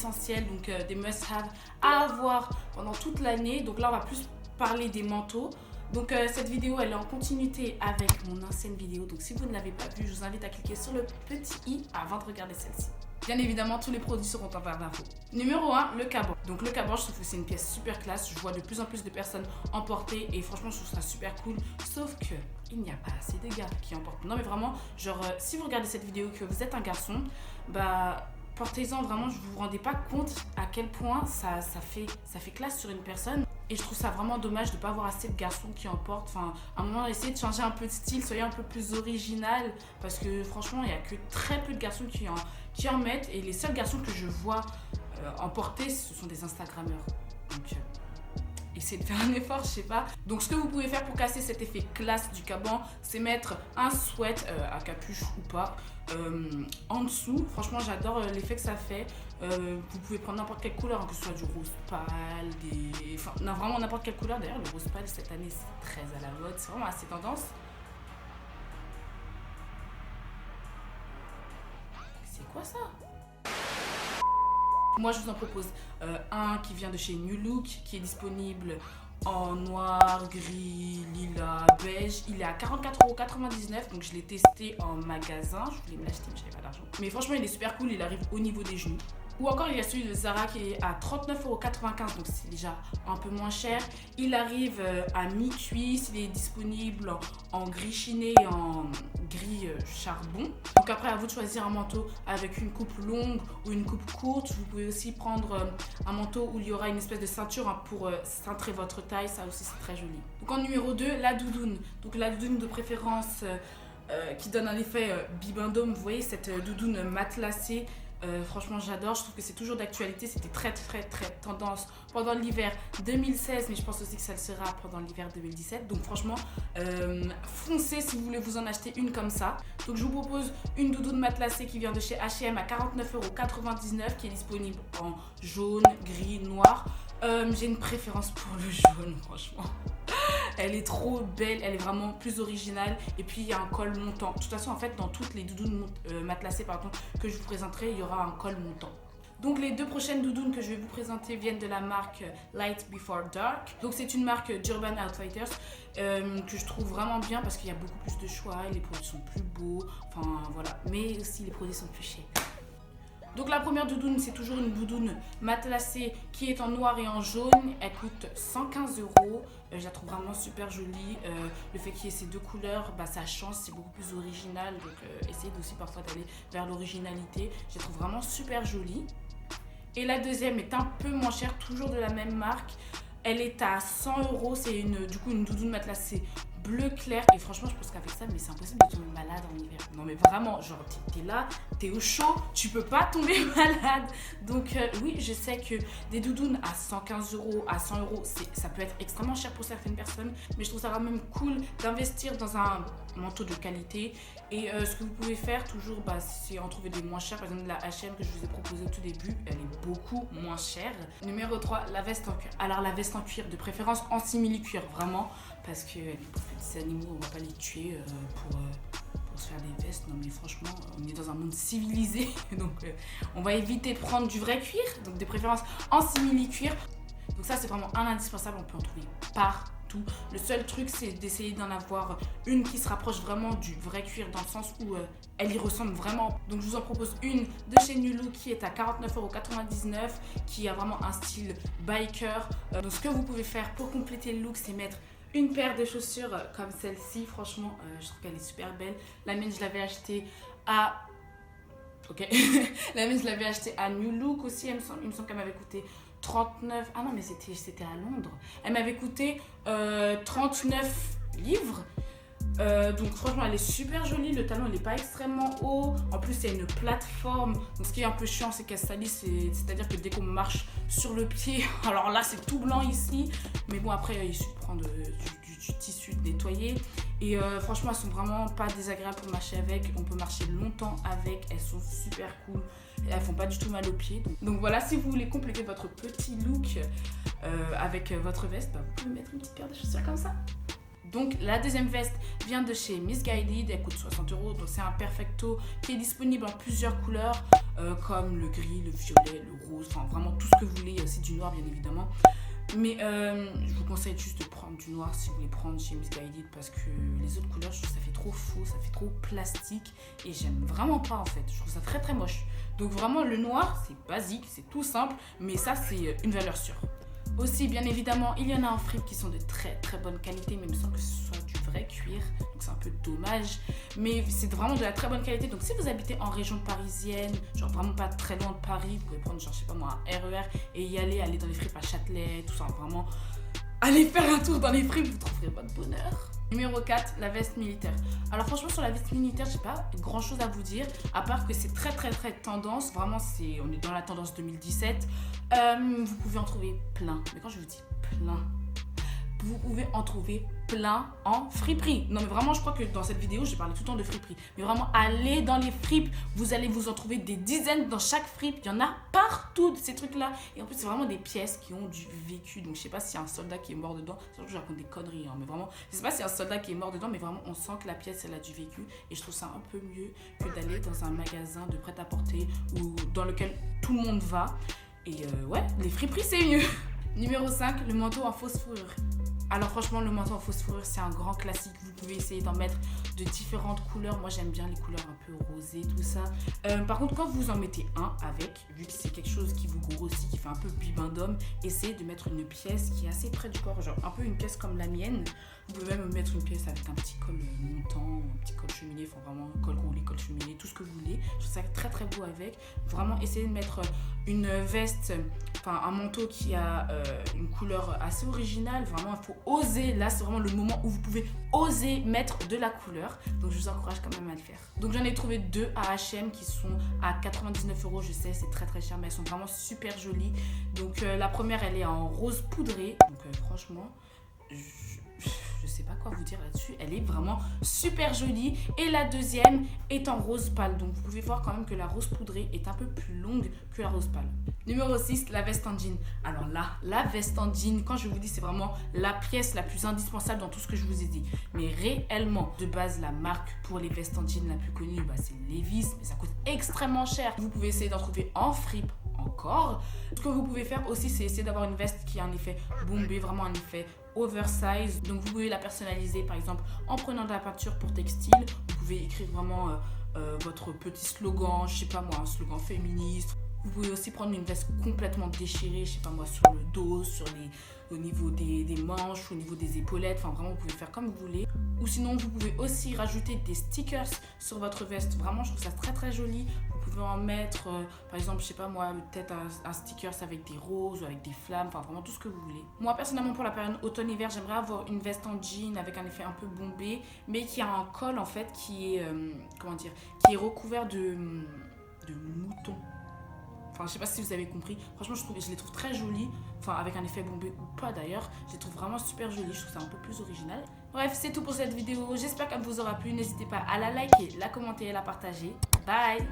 essentiels, donc des must-have à avoir pendant toute l'année. Donc là, on va plus parler des manteaux. Donc cette vidéo, elle est en continuité avec mon ancienne vidéo. Donc si vous ne l'avez pas vue, je vous invite à cliquer sur le petit i avant de regarder celle-ci. Bien évidemment, tous les produits seront en barre d'infos. Numéro 1, le caban. Donc le caban, je trouve que c'est une pièce super classe. Je vois de plus en plus de personnes en porter et franchement, je trouve ça super cool. Sauf que il n'y a pas assez de gars qui en portent. Non mais vraiment, genre si vous regardez cette vidéo que vous êtes un garçon, bah portez-en vraiment, je vous rendez pas compte à quel point ça fait classe sur une personne. Et je trouve ça vraiment dommage de ne pas avoir assez de garçons qui en portent. Enfin, à un moment, essayez de changer un peu de style, soyez un peu plus original. Parce que franchement, il n'y a que très peu de garçons qui en mettent. Et les seuls garçons que je vois en porter, ce sont des Instagrammeurs. Donc, essayez de faire un effort, je sais pas. Donc, ce que vous pouvez faire pour casser cet effet classe du caban, c'est mettre un sweat à capuche ou pas en dessous. Franchement, j'adore l'effet que ça fait. Vous pouvez prendre n'importe quelle couleur, hein, que ce soit du rose pâle, enfin, non, vraiment n'importe quelle couleur. D'ailleurs, le rose pâle cette année, c'est très à la mode. C'est vraiment assez tendance. C'est quoi ça? Moi, je vous en propose un qui vient de chez New Look, qui est disponible en noir, gris, lilas, beige. Il est à 44,99 €, donc je l'ai testé en magasin. Je voulais me l'acheter, mais j'avais pas d'argent. Mais franchement, il est super cool, il arrive au niveau des genoux. Ou encore, il y a celui de Zara qui est à 39,95 €, donc c'est déjà un peu moins cher. Il arrive à mi-cuisse, il est disponible en gris chiné et en gris charbon. Donc après, à vous de choisir un manteau avec une coupe longue ou une coupe courte. Vous pouvez aussi prendre un manteau où il y aura une espèce de ceinture pour cintrer votre taille, ça aussi c'est très joli. Donc en numéro 2, la doudoune. Donc la doudoune de préférence qui donne un effet bibendum, vous voyez cette doudoune matelassée. Franchement j'adore, je trouve que c'est toujours d'actualité, c'était très tendance pendant l'hiver 2016, mais je pense aussi que ça le sera pendant l'hiver 2017. Donc franchement, foncez si vous voulez vous en acheter une comme ça. Donc je vous propose une doudoune matelassée qui vient de chez H&M à 49,99 €, qui est disponible en jaune, gris, noir. J'ai une préférence pour le jaune, franchement. Elle est trop belle, elle est vraiment plus originale. Et puis il y a un col montant. De toute façon, en fait, dans toutes les doudounes matelassées que je vous présenterai, il y aura un col montant. Donc les deux prochaines doudounes que je vais vous présenter viennent de la marque Light Before Dark. Donc c'est une marque d'Urban Outfitters que je trouve vraiment bien parce qu'il y a beaucoup plus de choix, les produits sont plus beaux, enfin voilà. Mais aussi les produits sont plus chers. Donc la première doudoune, c'est toujours une doudoune matelassée qui est en noir et en jaune. Elle coûte 115 €. Je la trouve vraiment super jolie. Le fait qu'il y ait ces deux couleurs, bah, ça change, c'est beaucoup plus original. Donc essayez aussi parfois d'aller vers l'originalité. Je la trouve vraiment super jolie. Et la deuxième est un peu moins chère, toujours de la même marque. Elle est à 100 €. C'est du coup une doudoune matelassée bleu clair. Et franchement, je pense qu'avec ça, mais c'est impossible de tomber malade en hiver. Non mais vraiment, genre t'es là, t'es au chaud, tu peux pas tomber malade. Donc oui, je sais que des doudounes à 115 €, à 100 €, ça peut être extrêmement cher pour certaines personnes. Mais je trouve ça quand même cool d'investir dans un manteau de qualité. Et ce que vous pouvez faire toujours, bah, c'est en trouver des moins chers. Par exemple, la H&M que je vous ai proposée au tout début, elle est beaucoup moins chère. Numéro 3, la veste en cuir. Alors la veste en cuir, de préférence en simili-cuir, vraiment. Parce que les petits animaux, on va pas les tuer pour se faire des vestes. Non mais franchement, on est dans un monde civilisé. Donc on va éviter de prendre du vrai cuir. Donc de préférence en simili-cuir. Donc ça c'est vraiment un indispensable, on peut en trouver partout. Le seul truc c'est d'essayer d'en avoir une qui se rapproche vraiment du vrai cuir dans le sens où elle y ressemble vraiment. Donc je vous en propose une de chez New Look qui est à 49,99 €, qui a vraiment un style biker. Donc ce que vous pouvez faire pour compléter le look, c'est mettre une paire de chaussures comme celle-ci. Franchement, je trouve qu'elle est super belle. La mienne, je l'avais achetée à... Ok. La mienne, je l'avais achetée à New Look aussi. Il me semble qu'elle m'avait coûté 39... Ah non, mais c'était à Londres. Elle m'avait coûté 39 livres. Donc franchement elle est super jolie, le talon il est pas extrêmement haut, en plus c'est une plateforme, donc ce qui est un peu chiant c'est qu'elle salisse, c'est-à-dire que dès qu'on marche sur le pied, alors là c'est tout blanc ici, mais bon après il suffit de prendre du tissu nettoyé et franchement elles sont vraiment pas désagréables pour marcher avec, on peut marcher longtemps avec, elles sont super cool. Et elles font pas du tout mal aux pieds. Donc voilà, si vous voulez compléter votre petit look avec votre veste, bah, vous pouvez mettre une petite paire de chaussures comme ça. Donc la deuxième veste vient de chez Missguided, elle coûte 60 €, donc c'est un perfect manteau qui est disponible en plusieurs couleurs comme le gris, le violet, le rose, enfin vraiment tout ce que vous voulez. Il y a aussi du noir bien évidemment. Mais je vous conseille juste de prendre du noir si vous voulez prendre chez Missguided parce que les autres couleurs, je trouve que ça fait trop faux, ça fait trop plastique et j'aime vraiment pas en fait. Je trouve ça très très moche. Donc vraiment le noir, c'est basique, c'est tout simple, mais ça c'est une valeur sûre. Aussi, bien évidemment, il y en a en fripe qui sont de très très bonne qualité, mais il me semble que ce soit du vrai cuir, donc c'est un peu dommage. Mais c'est vraiment de la très bonne qualité. Donc si vous habitez en région parisienne, genre vraiment pas très loin de Paris, vous pouvez prendre genre je sais pas moi un RER et y aller dans les fripes à Châtelet, tout ça, vraiment. Allez faire un tour dans les fripes, vous trouverez votre bonheur. Numéro 4, la veste militaire. Alors franchement sur la veste militaire, j'ai pas grand chose à vous dire, à part que c'est très très très tendance, vraiment on est dans la tendance 2017. Vous pouvez en trouver plein, mais quand je vous dis plein, vous pouvez en trouver plein en friperie. Non mais vraiment je crois que dans cette vidéo j'ai parlé tout le temps de friperie. Mais vraiment allez dans les fripes, vous allez vous en trouver des dizaines dans chaque fripe. Il y en a partout ces trucs là. Et en plus c'est vraiment des pièces qui ont du vécu. Donc je sais pas s'il y a un soldat qui est mort dedans. Surtout je raconte des conneries hein, mais vraiment je sais pas s'il y a un soldat qui est mort dedans. Mais vraiment on sent que la pièce elle a du vécu. Et je trouve ça un peu mieux que d'aller dans un magasin de prêt-à-porter ou dans lequel tout le monde va. Et ouais, les friperies c'est mieux. Numéro 5, le manteau en fausse fourrure. Alors franchement, le manteau en fausse fourrure, c'est un grand classique. Vous pouvez essayer d'en mettre de différentes couleurs. Moi, j'aime bien les couleurs un peu rosées, tout ça. Par contre, quand vous en mettez un avec, vu que c'est quelque chose qui vous grossit, qui fait un peu bibendum, essayez de mettre une pièce qui est assez près du corps, genre un peu une pièce comme la mienne. Vous pouvez même mettre une pièce avec un petit col montant, un petit col cheminée, enfin vraiment col roulé, col cheminée, tout ce que vous voulez. Je trouve ça très très beau avec. Vraiment, essayez de mettre une veste, enfin un manteau qui a une couleur assez originale. Vraiment, il faut oser. Là, c'est vraiment le moment où vous pouvez oser mettre de la couleur. Donc, je vous encourage quand même à le faire. Donc, j'en ai trouvé deux à H&M qui sont à 99 €. Je sais, c'est très très cher, mais elles sont vraiment super jolies. Donc, la première, elle est en rose poudré. Donc, franchement, je sais pas quoi vous dire là-dessus, elle est vraiment super jolie. Et la deuxième est en rose pâle, donc vous pouvez voir quand même que la rose poudrée est un peu plus longue que la rose pâle. Numéro 6, la veste en jean. Alors là, la veste en jean, quand je vous dis c'est vraiment la pièce la plus indispensable dans tout ce que je vous ai dit. Mais réellement, de base, la marque pour les vestes en jean la plus connue, c'est Levi's, mais ça coûte extrêmement cher. Vous pouvez essayer d'en trouver en fripe encore. Ce que vous pouvez faire aussi, c'est essayer d'avoir une veste qui a un effet bombé, vraiment un effet oversize. Donc vous pouvez la personnaliser par exemple en prenant de la peinture pour textile. Vous pouvez écrire vraiment votre petit slogan, je sais pas moi, un slogan féministe. Vous pouvez aussi prendre une veste complètement déchirée, je sais pas moi, sur le dos, au niveau des manches, au niveau des épaulettes. Enfin vraiment, vous pouvez faire comme vous voulez. Ou sinon, vous pouvez aussi rajouter des stickers sur votre veste. Vraiment, je trouve ça très très joli. Vous pouvez en mettre, par exemple, je sais pas moi, peut-être un stickers avec des roses ou avec des flammes. Enfin vraiment tout ce que vous voulez. Moi, personnellement, pour la période automne-hiver, j'aimerais avoir une veste en jean avec un effet un peu bombé, mais qui a un col en fait qui est, qui est recouvert de moutons. Enfin, je sais pas si vous avez compris. Franchement, je les trouve très jolies. Enfin, avec un effet bombé ou pas d'ailleurs. Je les trouve vraiment super jolies. Je trouve ça un peu plus original. Bref, c'est tout pour cette vidéo. J'espère qu'elle vous aura plu. N'hésitez pas à la liker, la commenter et la partager. Bye!